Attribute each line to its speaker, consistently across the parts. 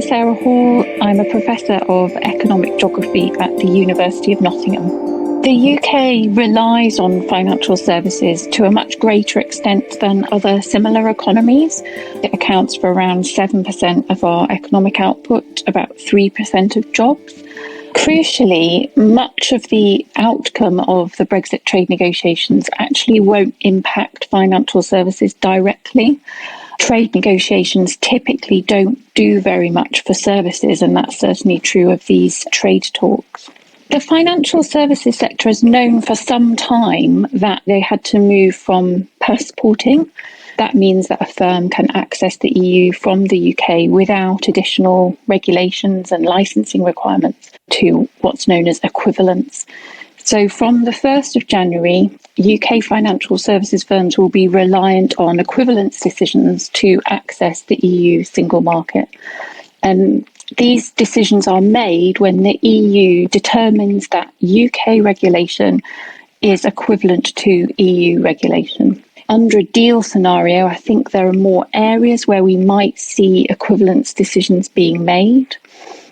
Speaker 1: Sarah Hall. I'm a Professor of Economic Geography at the University of Nottingham. The UK relies on financial services to a much greater extent than other similar economies. It accounts for around 7% of our economic output, about 3% of jobs. Crucially, much of the outcome of the Brexit trade negotiations actually won't impact financial services directly. Trade negotiations typically don't do very much for services, and that's certainly true of these trade talks. The financial services sector has known for some time that they had to move from passporting. That means that a firm can access the EU from the UK without additional regulations and licensing requirements to what's known as equivalence. So from the 1st of January, UK financial services firms will be reliant on equivalence decisions to access the EU single market. And these decisions are made when the EU determines that UK regulation is equivalent to EU regulation. Under a deal scenario, I think there are more areas where we might see equivalence decisions being made,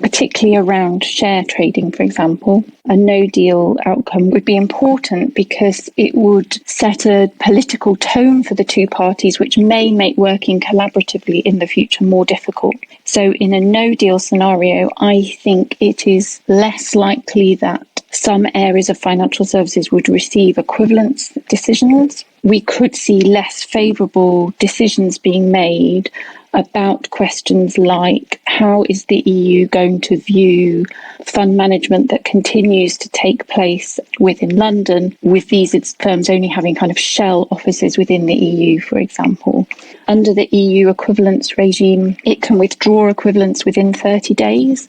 Speaker 1: particularly around share trading, for example. A no-deal outcome would be important because it would set a political tone for the two parties, which may make working collaboratively in the future more difficult. So in a no-deal scenario, I think it is less likely that some areas of financial services would receive equivalence decisions. We could see less favourable decisions being made about questions like how is the EU going to view fund management that continues to take place within London, with these firms only having kind of shell offices within the EU, for example. Under the EU equivalence regime, it can withdraw equivalence within 30 days.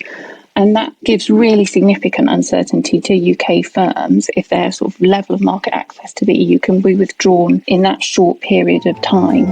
Speaker 1: And that gives really significant uncertainty to UK firms if their sort of level of market access to the EU can be withdrawn in that short period of time.